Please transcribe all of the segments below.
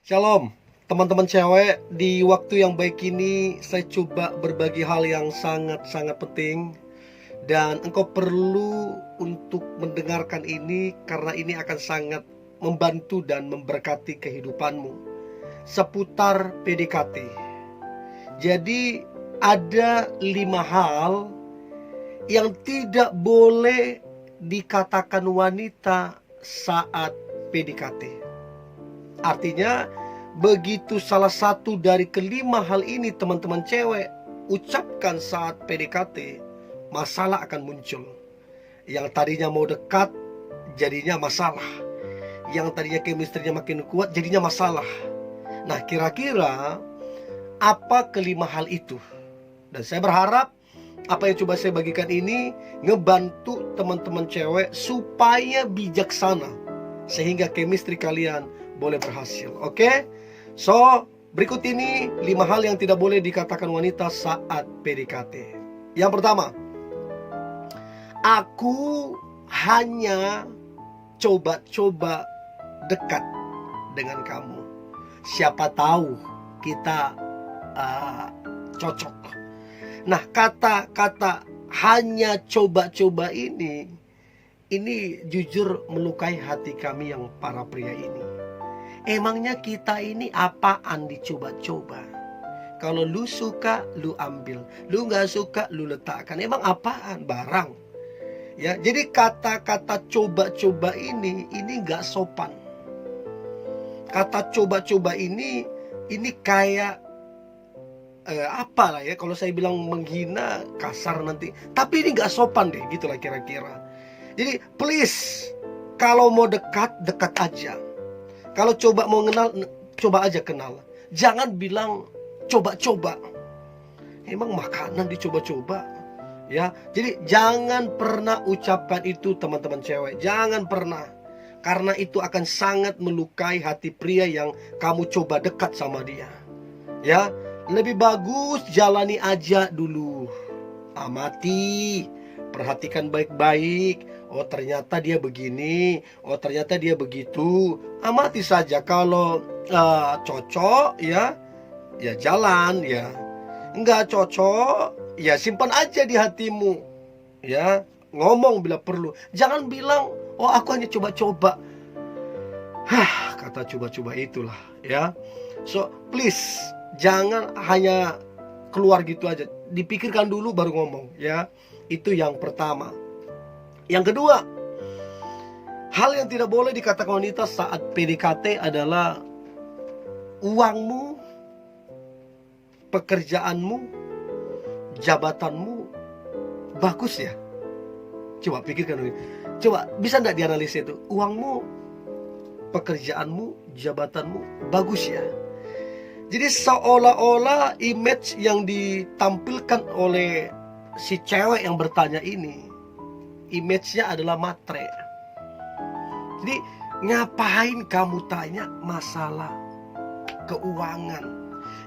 Shalom, teman-teman cewek. Di waktu yang baik ini, saya coba berbagi hal yang sangat-sangat penting. Dan engkau perlu untuk mendengarkan ini, karena ini akan sangat membantu dan memberkati kehidupanmu. Seputar PDKT. Jadi, ada 5 hal yang tidak boleh dikatakan wanita saat PDKT. Artinya, begitu salah satu dari kelima hal ini teman-teman cewek ucapkan saat PDKT, masalah akan muncul. Yang tadinya mau dekat, jadinya masalah. Yang tadinya chemistry-nya makin kuat, jadinya masalah. Nah, kira-kira apa kelima hal itu? Dan saya berharap apa yang coba saya bagikan ini ngebantu teman-teman cewek supaya bijaksana, sehingga chemistry kalian boleh berhasil. Oke? So, berikut ini 5 hal yang tidak boleh dikatakan wanita saat PDKT. Yang pertama, aku hanya coba-coba dekat dengan kamu. Siapa tahu kita cocok. Nah, kata-kata hanya coba-coba ini jujur melukai hati kami yang para pria ini. Emangnya kita ini apaan dicoba-coba? Kalau lu suka, lu ambil. Lu gak suka, lu letakkan. Emang apaan? Barang. Ya, jadi kata-kata coba-coba ini gak sopan. Kata coba-coba ini kayak apa lah ya, kalau saya bilang menghina, kasar nanti. Tapi ini gak sopan deh, gitulah kira-kira. Jadi please, kalau mau dekat, dekat aja. Kalau coba mau kenal, coba aja kenal. Jangan bilang coba-coba. Emang makanan dicoba-coba? Ya, jadi jangan pernah ucapkan itu teman-teman cewek. Jangan pernah. Karena itu akan sangat melukai hati pria yang kamu coba dekat sama dia. Ya, lebih bagus jalani aja dulu. Amati, perhatikan baik-baik. Oh, ternyata dia begini. Oh, ternyata dia begitu. Amati saja. Kalau cocok, ya jalan, ya. Enggak cocok, ya simpan aja di hatimu. Ya, ngomong bila perlu. Jangan bilang, oh aku hanya coba-coba. Kata coba-coba itulah, ya. So, please, jangan hanya keluar gitu aja. Dipikirkan dulu baru ngomong, ya. Itu yang pertama. Yang kedua, hal yang tidak boleh dikatakan wanita saat PDKT adalah uangmu, pekerjaanmu, jabatanmu bagus ya. Coba pikirkan dulu. Coba, bisa enggak dianalisis itu? Uangmu, pekerjaanmu, jabatanmu bagus ya. Jadi seolah-olah image yang ditampilkan oleh si cewek yang bertanya ini, image-nya adalah matre. Jadi ngapain kamu tanya masalah keuangan?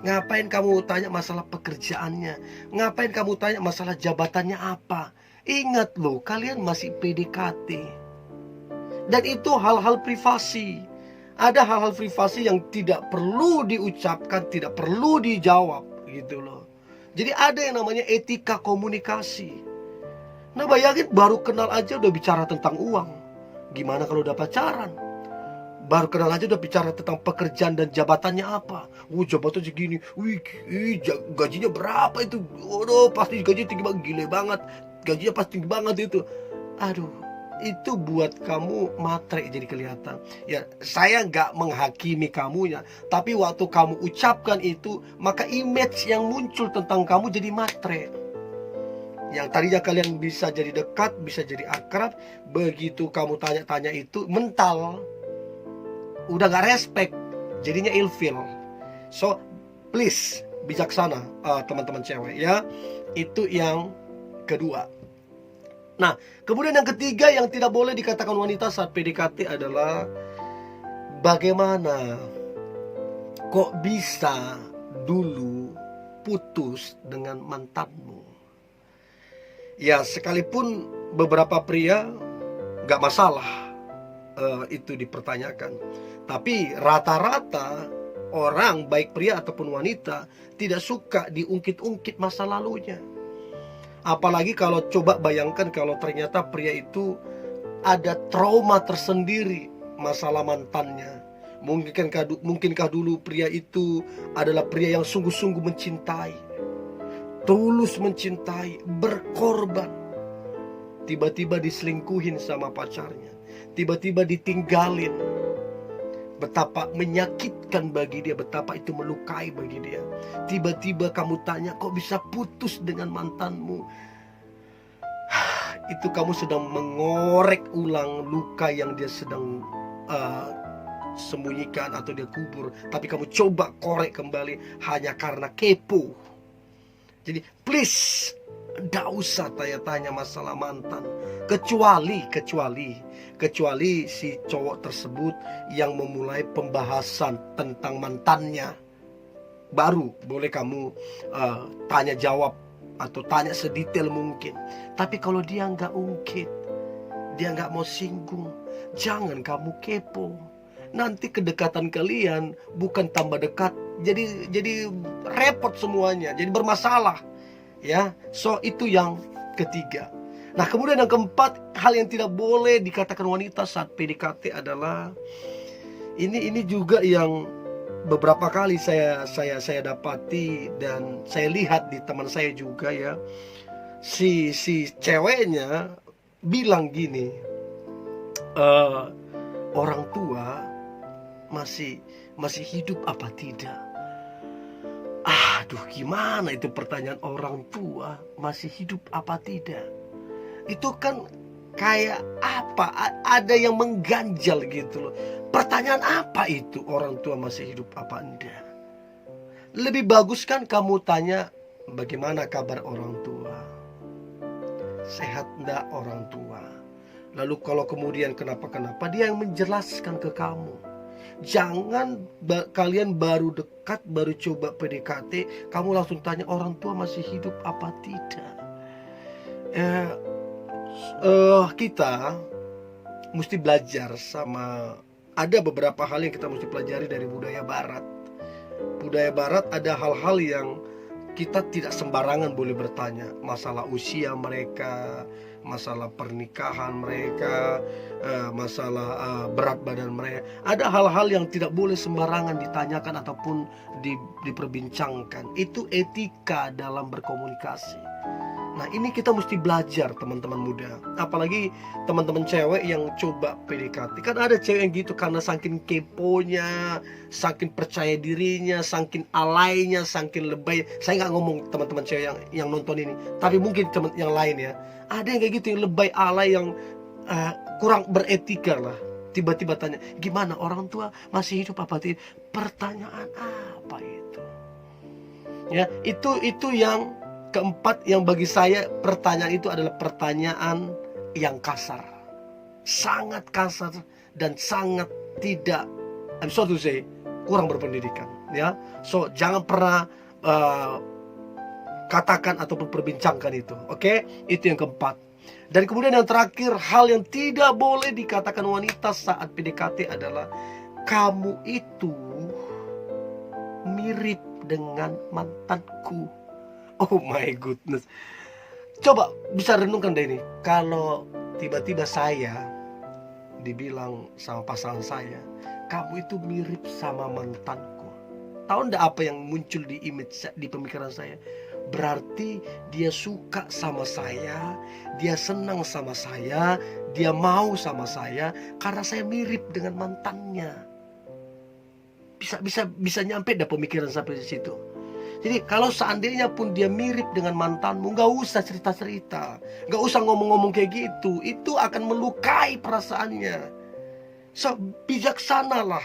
Ngapain kamu tanya masalah pekerjaannya? Ngapain kamu tanya masalah jabatannya apa? Ingat loh, kalian masih PDKT. Dan itu hal-hal privasi. Ada hal-hal privasi yang tidak perlu diucapkan, tidak perlu dijawab gitu loh. Jadi ada yang namanya etika komunikasi. Nah, bayangin baru kenal aja udah bicara tentang uang. Gimana kalau udah pacaran? Baru kenal aja udah bicara tentang pekerjaan dan jabatannya apa. Jabatannya segini. Gajinya berapa itu? Waduh, pasti gajinya tinggi banget. Gile banget. Gajinya pasti tinggi banget itu. Aduh, itu buat kamu matre jadi kelihatan. Ya, saya nggak menghakimi kamunya. Tapi waktu kamu ucapkan itu, maka image yang muncul tentang kamu jadi matre. Yang tadinya kalian bisa jadi dekat, bisa jadi akrab, begitu kamu tanya-tanya itu mental, udah gak respect, jadinya ilfil. So please, bijaksana teman-teman cewek ya. Itu yang kedua. Nah, kemudian yang ketiga yang tidak boleh dikatakan wanita saat PDKT adalah bagaimana kok bisa dulu putus dengan mantanmu. Ya, sekalipun beberapa pria gak masalah itu dipertanyakan, tapi rata-rata orang, baik pria ataupun wanita, tidak suka diungkit-ungkit masa lalunya. Apalagi kalau coba bayangkan kalau ternyata pria itu ada trauma tersendiri masalah mantannya. Mungkinkah dulu pria itu adalah pria yang sungguh-sungguh mencintai, tulus mencintai, berkorban. Tiba-tiba diselingkuhin sama pacarnya, tiba-tiba ditinggalin. Betapa menyakitkan bagi dia, betapa itu melukai bagi dia. Tiba-tiba kamu tanya, kok bisa putus dengan mantanmu? Itu kamu sedang mengorek ulang luka yang dia sedang sembunyikan atau dia kubur. Tapi kamu coba korek kembali hanya karena kepo. Jadi please, gak usah tanya-tanya masalah mantan. Kecuali si cowok tersebut yang memulai pembahasan tentang mantannya, baru boleh kamu tanya jawab atau tanya sedetail mungkin. Tapi kalau dia nggak ungkit, dia nggak mau singgung, jangan kamu kepo. Nanti kedekatan kalian bukan tambah dekat, jadi repot semuanya, jadi bermasalah. Ya, so itu yang ketiga. Nah, kemudian yang keempat, hal yang tidak boleh dikatakan wanita saat PDKT adalah ini juga yang beberapa kali saya dapati dan saya lihat di teman saya juga ya. Si ceweknya bilang gini, orang tua masih hidup apa tidak? Aduh, gimana itu pertanyaan orang tua masih hidup apa tidak? Itu kan kayak apa? Ada yang mengganjal gitu loh. Pertanyaan apa itu, orang tua masih hidup apa enggak? Lebih bagus kan kamu tanya, bagaimana kabar orang tua? Sehat enggak orang tua? Lalu kalau kemudian kenapa-kenapa, dia yang menjelaskan ke kamu. Jangan kalian baru dekat, baru coba PDKT, kamu langsung tanya orang tua masih hidup apa tidak. Kita mesti belajar sama, ada beberapa hal yang kita mesti pelajari dari budaya barat. Budaya barat ada hal-hal yang kita tidak sembarangan boleh bertanya. Masalah usia mereka, masalah pernikahan mereka, masalah berat badan mereka. Ada hal-hal yang tidak boleh sembarangan ditanyakan ataupun diperbincangkan. Itu etika dalam berkomunikasi. Nah, ini kita mesti belajar, teman-teman muda. Apalagi teman-teman cewek yang coba PDKT. Kan ada cewek yang gitu karena saking keponya, saking percaya dirinya, saking alaynya, saking lebay. Saya nggak ngomong teman-teman cewek yang nonton ini, tapi mungkin teman yang lain ya. Ada yang kayak gitu, yang lebay, alay, yang kurang beretika lah. Tiba-tiba tanya, gimana orang tua masih hidup apa tidak? Pertanyaan apa itu? Ya, itu yang keempat, yang bagi saya pertanyaan itu adalah pertanyaan yang kasar. Sangat kasar dan sangat tidak, I'm sorry to say, kurang berpendidikan ya. So jangan pernah katakan ataupun perbincangkan itu. Oke? Itu yang keempat. Dan kemudian yang terakhir, hal yang tidak boleh dikatakan wanita saat PDKT adalah kamu itu mirip dengan mantanku. Oh my goodness. Coba bisa renungkan deh ini. Kalau tiba-tiba saya dibilang sama pasangan saya, kamu itu mirip sama mantanku. Tahu enggak apa yang muncul di image, di pemikiran saya? Berarti dia suka sama saya, dia senang sama saya, dia mau sama saya karena saya mirip dengan mantannya. Bisa nyampe dah pemikiran sampai di situ. Jadi kalau seandainya pun dia mirip dengan mantanmu, gak usah cerita-cerita, gak usah ngomong-ngomong kayak gitu. Itu akan melukai perasaannya. So, bijaksanalah.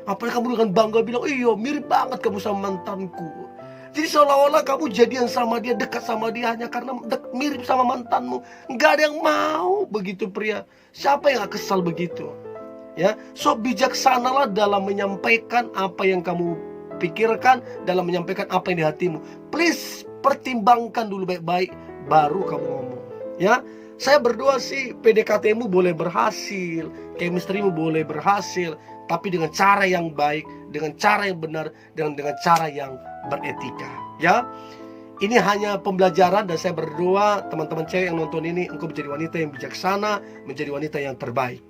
Apalagi kamu dengan bangga bilang, iya mirip banget kamu sama mantanku. Jadi seolah-olah kamu jadian sama dia, dekat sama dia hanya karena mirip sama mantanmu. Gak ada yang mau begitu pria. Siapa yang gak kesal begitu? Ya, so bijaksanalah dalam menyampaikan apa yang kamu pikirkan, dalam menyampaikan apa yang di hatimu. Please pertimbangkan dulu baik-baik baru kamu ngomong. Ya, saya berdoa sih PDKT-mu boleh berhasil, chemistry-mu boleh berhasil. tapi dengan cara yang baik, dengan cara yang benar, dengan cara yang beretika. Ya, ini hanya pembelajaran, dan saya berdoa teman-teman cewek yang nonton ini, engkau menjadi wanita yang bijaksana, menjadi wanita yang terbaik.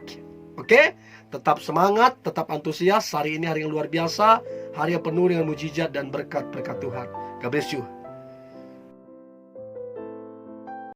Oke, tetap semangat, tetap antusias. Hari ini hari yang luar biasa, hari yang penuh dengan mujizat dan berkat-berkat Tuhan. God bless you.